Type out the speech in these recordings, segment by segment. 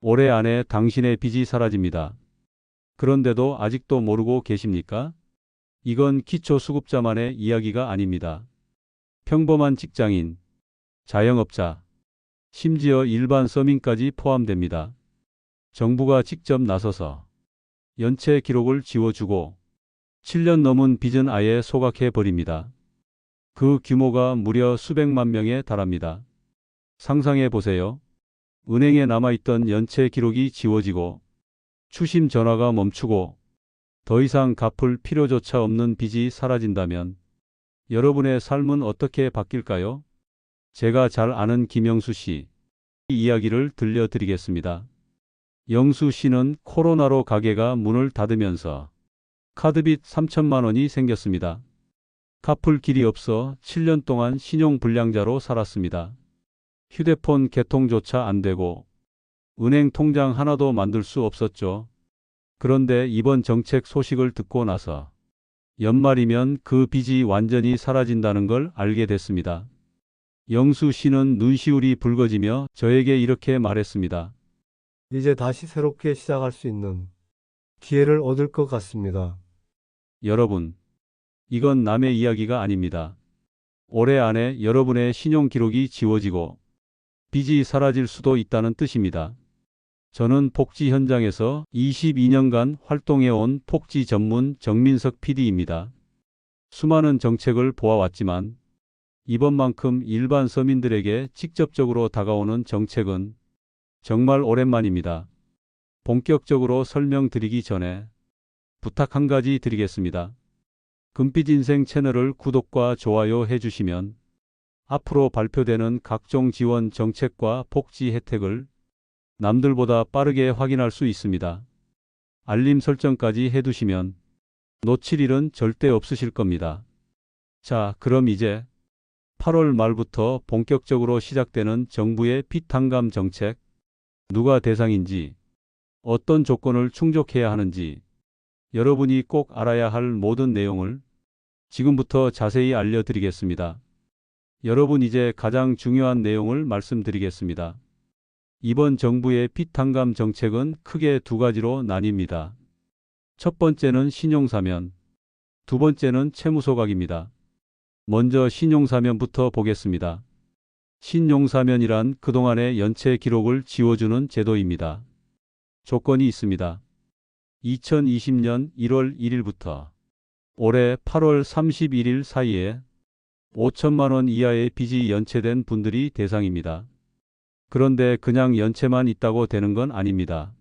올해 안에 당신의 빚이 사라집니다. 그런데도 아직도 모르고 계십니까? 이건 기초수급자만의 이야기가 아닙니다. 평범한 직장인, 자영업자, 심지어 일반 서민까지 포함됩니다. 정부가 직접 나서서 연체 기록을 지워주고 7년 넘은 빚은 아예 소각해 버립니다. 그 규모가 무려 수백만 명에 달합니다. 상상해 보세요. 은행에 남아있던 연체 기록이 지워지고 추심 전화가 멈추고 더 이상 갚을 필요조차 없는 빚이 사라진다면 여러분의 삶은 어떻게 바뀔까요? 제가 잘 아는 김영수 씨 이야기를 들려드리겠습니다. 영수 씨는 코로나로 가게가 문을 닫으면서 카드빚 3천만 원이 생겼습니다. 갚을 길이 없어 7년 동안 신용불량자로 살았습니다. 휴대폰 개통조차 안 되고 은행 통장 하나도 만들 수 없었죠. 그런데 이번 정책 소식을 듣고 나서 연말이면 그 빚이 완전히 사라진다는 걸 알게 됐습니다. 영수 씨는 눈시울이 붉어지며 저에게 이렇게 말했습니다. 이제 다시 새롭게 시작할 수 있는 기회를 얻을 것 같습니다. 여러분, 이건 남의 이야기가 아닙니다. 올해 안에 여러분의 신용 기록이 지워지고 빚이 사라질 수도 있다는 뜻입니다. 저는 복지 현장에서 22년간 활동해온 복지 전문 정민석 PD입니다. 수많은 정책을 보아왔지만 이번만큼 일반 서민들에게 직접적으로 다가오는 정책은 정말 오랜만입니다. 본격적으로 설명드리기 전에 부탁 한 가지 드리겠습니다. 금빛 인생 채널을 구독과 좋아요 해주시면 앞으로 발표되는 각종 지원 정책과 복지 혜택을 남들보다 빠르게 확인할 수 있습니다. 알림 설정까지 해두시면 놓칠 일은 절대 없으실 겁니다. 자, 그럼 이제 8월 말부터 본격적으로 시작되는 정부의 빚 탕감 정책, 누가 대상인지, 어떤 조건을 충족해야 하는지, 여러분이 꼭 알아야 할 모든 내용을 지금부터 자세히 알려드리겠습니다. 여러분, 이제 가장 중요한 내용을 말씀드리겠습니다. 이번 정부의 빚 탕감 정책은 크게 두 가지로 나뉩니다. 첫 번째는 신용사면, 두 번째는 채무소각입니다. 먼저 신용사면부터 보겠습니다. 신용사면이란 그동안의 연체 기록을 지워주는 제도입니다. 조건이 있습니다. 2020년 1월 1일부터 올해 8월 31일 사이에 5천만 원 이하의 빚이 연체된 분들이 대상입니다. 그런데 그냥 연체만 있다고 되는 건 아닙니다.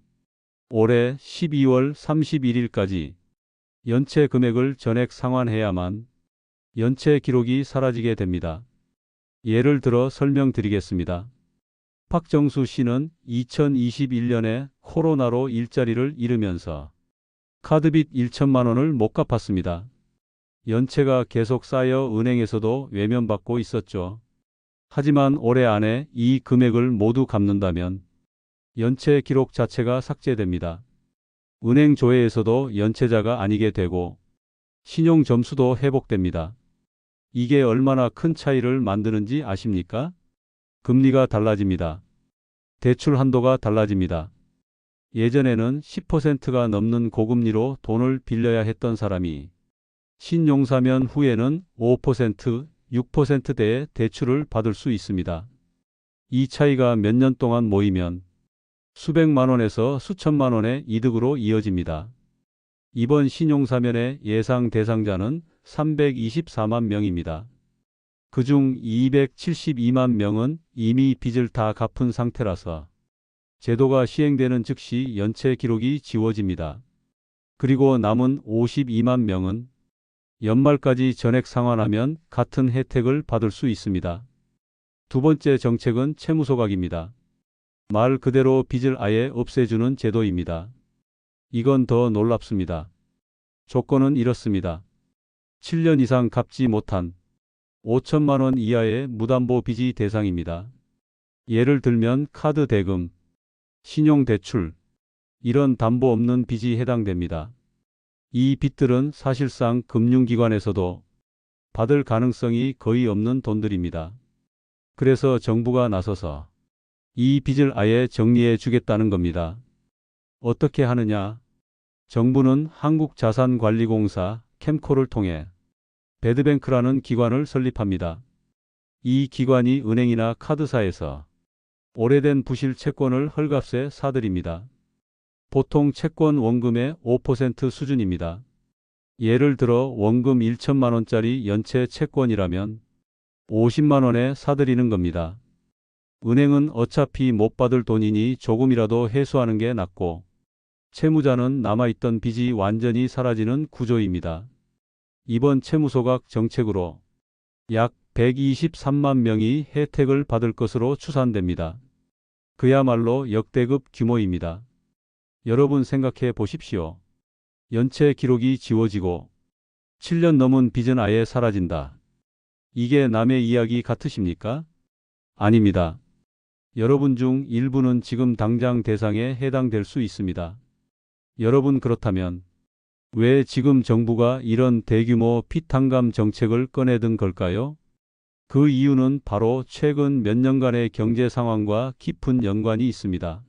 올해 12월 31일까지 연체 금액을 전액 상환해야만 연체 기록이 사라지게 됩니다. 예를 들어 설명드리겠습니다. 박정수 씨는 2021년에 코로나로 일자리를 잃으면서 카드빚 1천만 원을 못 갚았습니다. 연체가 계속 쌓여 은행에서도 외면받고 있었죠. 하지만 올해 안에 이 금액을 모두 갚는다면 연체 기록 자체가 삭제됩니다. 은행 조회에서도 연체자가 아니게 되고 신용 점수도 회복됩니다. 이게 얼마나 큰 차이를 만드는지 아십니까? 금리가 달라집니다. 대출 한도가 달라집니다. 예전에는 10%가 넘는 고금리로 돈을 빌려야 했던 사람이 신용사면 후에는 5%, 6%대의 대출을 받을 수 있습니다. 이 차이가 몇 년 동안 모이면 수백만 원에서 수천만 원의 이득으로 이어집니다. 이번 신용사면의 예상 대상자는 324만 명입니다. 그중 272만 명은 이미 빚을 다 갚은 상태라서 제도가 시행되는 즉시 연체 기록이 지워집니다. 그리고 남은 52만 명은 연말까지 전액 상환하면 같은 혜택을 받을 수 있습니다. 두 번째 정책은 채무소각입니다. 말 그대로 빚을 아예 없애주는 제도입니다. 이건 더 놀랍습니다. 조건은 이렇습니다. 7년 이상 갚지 못한 5천만 원 이하의 무담보 빚이 대상입니다. 예를 들면 카드 대금, 신용대출, 이런 담보 없는 빚이 해당됩니다. 이 빚들은 사실상 금융기관에서도 받을 가능성이 거의 없는 돈들입니다. 그래서 정부가 나서서 이 빚을 아예 정리해 주겠다는 겁니다. 어떻게 하느냐? 정부는 한국자산관리공사 캠코를 통해 배드뱅크라는 기관을 설립합니다. 이 기관이 은행이나 카드사에서 오래된 부실 채권을 헐값에 사들입니다. 보통 채권 원금의 5% 수준입니다. 예를 들어 원금 1천만 원짜리 연체 채권이라면 50만 원에 사들이는 겁니다. 은행은 어차피 못 받을 돈이니 조금이라도 회수하는 게 낫고 채무자는 남아있던 빚이 완전히 사라지는 구조입니다. 이번 채무소각 정책으로 약 123만 명이 혜택을 받을 것으로 추산됩니다. 그야말로 역대급 규모입니다. 여러분 생각해 보십시오. 연체 기록이 지워지고 7년 넘은 빚은 아예 사라진다. 이게 남의 이야기 같으십니까? 아닙니다. 여러분 중 일부는 지금 당장 대상에 해당될 수 있습니다. 여러분 그렇다면 왜 지금 정부가 이런 대규모 빚탕감 정책을 꺼내든 걸까요? 그 이유는 바로 최근 몇 년간의 경제 상황과 깊은 연관이 있습니다.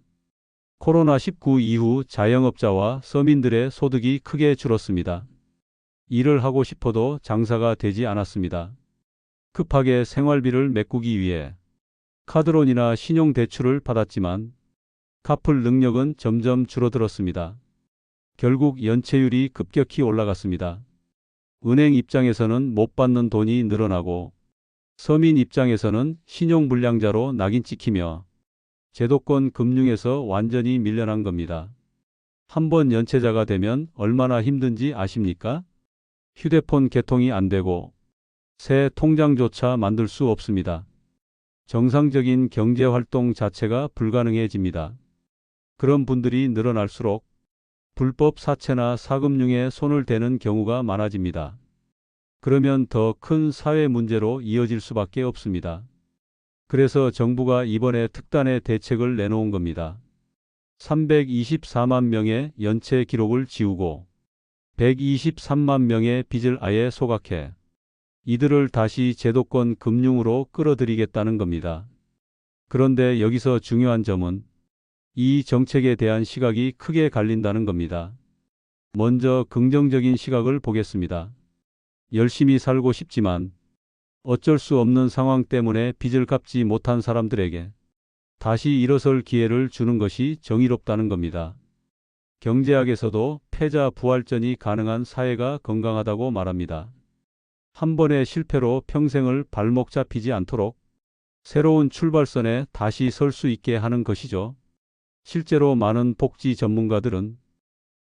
코로나19 이후 자영업자와 서민들의 소득이 크게 줄었습니다. 일을 하고 싶어도 장사가 되지 않았습니다. 급하게 생활비를 메꾸기 위해 카드론이나 신용대출을 받았지만 갚을 능력은 점점 줄어들었습니다. 결국 연체율이 급격히 올라갔습니다. 은행 입장에서는 못 받는 돈이 늘어나고 서민 입장에서는 신용불량자로 낙인 찍히며 제도권 금융에서 완전히 밀려난 겁니다. 한번 연체자가 되면 얼마나 힘든지 아십니까? 휴대폰 개통이 안 되고 새 통장조차 만들 수 없습니다. 정상적인 경제활동 자체가 불가능해집니다. 그런 분들이 늘어날수록 불법 사채나 사금융에 손을 대는 경우가 많아집니다. 그러면 더 큰 사회 문제로 이어질 수밖에 없습니다. 그래서 정부가 이번에 특단의 대책을 내놓은 겁니다. 324만 명의 연체 기록을 지우고 123만 명의 빚을 아예 소각해 이들을 다시 제도권 금융으로 끌어들이겠다는 겁니다. 그런데 여기서 중요한 점은 이 정책에 대한 시각이 크게 갈린다는 겁니다. 먼저 긍정적인 시각을 보겠습니다. 열심히 살고 싶지만 어쩔 수 없는 상황 때문에 빚을 갚지 못한 사람들에게 다시 일어설 기회를 주는 것이 정의롭다는 겁니다. 경제학에서도 패자 부활전이 가능한 사회가 건강하다고 말합니다. 한 번의 실패로 평생을 발목 잡히지 않도록 새로운 출발선에 다시 설 수 있게 하는 것이죠. 실제로 많은 복지 전문가들은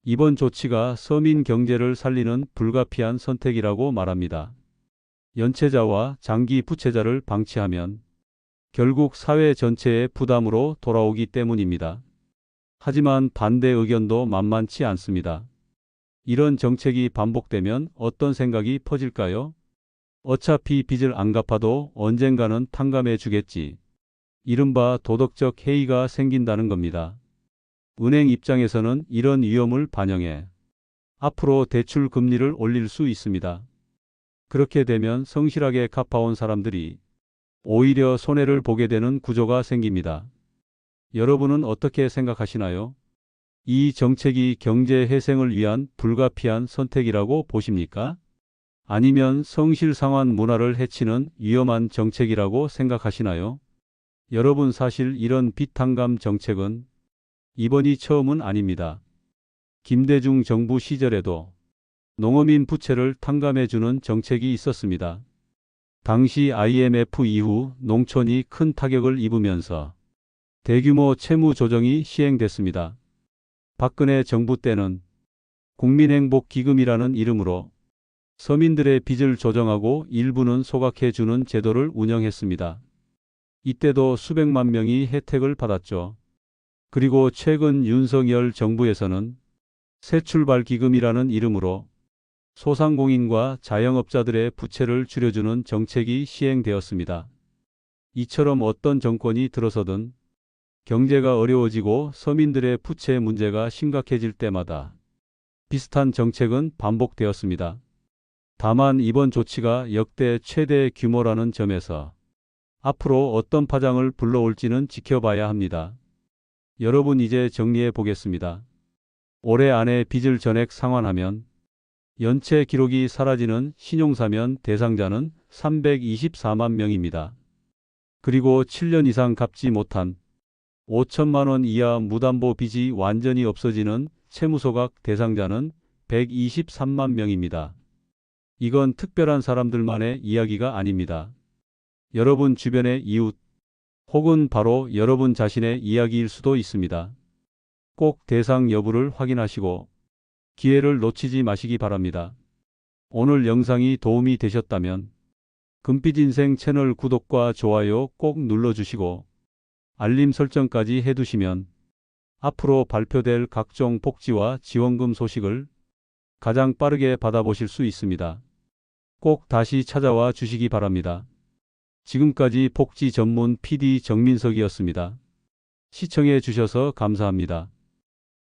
이번 조치가 서민 경제를 살리는 불가피한 선택이라고 말합니다. 연체자와 장기 부채자를 방치하면 결국 사회 전체의 부담으로 돌아오기 때문입니다. 하지만 반대 의견도 만만치 않습니다. 이런 정책이 반복되면 어떤 생각이 퍼질까요? 어차피 빚을 안 갚아도 언젠가는 탕감해 주겠지. 이른바 도덕적 해이가 생긴다는 겁니다. 은행 입장에서는 이런 위험을 반영해 앞으로 대출 금리를 올릴 수 있습니다. 그렇게 되면 성실하게 갚아온 사람들이 오히려 손해를 보게 되는 구조가 생깁니다. 여러분은 어떻게 생각하시나요? 이 정책이 경제 회생을 위한 불가피한 선택이라고 보십니까? 아니면 성실상환 문화를 해치는 위험한 정책이라고 생각하시나요? 여러분 사실 이런 빚탕감 정책은 이번이 처음은 아닙니다. 김대중 정부 시절에도 농어민 부채를 탕감해주는 정책이 있었습니다. 당시 IMF 이후 농촌이 큰 타격을 입으면서 대규모 채무 조정이 시행됐습니다. 박근혜 정부 때는 국민행복기금이라는 이름으로 서민들의 빚을 조정하고 일부는 소각해주는 제도를 운영했습니다. 이때도 수백만 명이 혜택을 받았죠. 그리고 최근 윤석열 정부에서는 새출발기금이라는 이름으로 소상공인과 자영업자들의 부채를 줄여주는 정책이 시행되었습니다. 이처럼 어떤 정권이 들어서든 경제가 어려워지고 서민들의 부채 문제가 심각해질 때마다 비슷한 정책은 반복되었습니다. 다만 이번 조치가 역대 최대 규모라는 점에서 앞으로 어떤 파장을 불러올지는 지켜봐야 합니다. 여러분 이제 정리해 보겠습니다. 올해 안에 빚을 전액 상환하면 연체 기록이 사라지는 신용사면 대상자는 324만 명입니다. 그리고 7년 이상 갚지 못한 5천만 원 이하 무담보 빚이 완전히 없어지는 채무소각 대상자는 123만 명입니다. 이건 특별한 사람들만의 이야기가 아닙니다. 여러분 주변의 이웃 혹은 바로 여러분 자신의 이야기일 수도 있습니다. 꼭 대상 여부를 확인하시고 기회를 놓치지 마시기 바랍니다. 오늘 영상이 도움이 되셨다면 금빛인생 채널 구독과 좋아요 꼭 눌러주시고 알림 설정까지 해두시면 앞으로 발표될 각종 복지와 지원금 소식을 가장 빠르게 받아보실 수 있습니다. 꼭 다시 찾아와 주시기 바랍니다. 지금까지 복지 전문 PD 정민석이었습니다. 시청해 주셔서 감사합니다.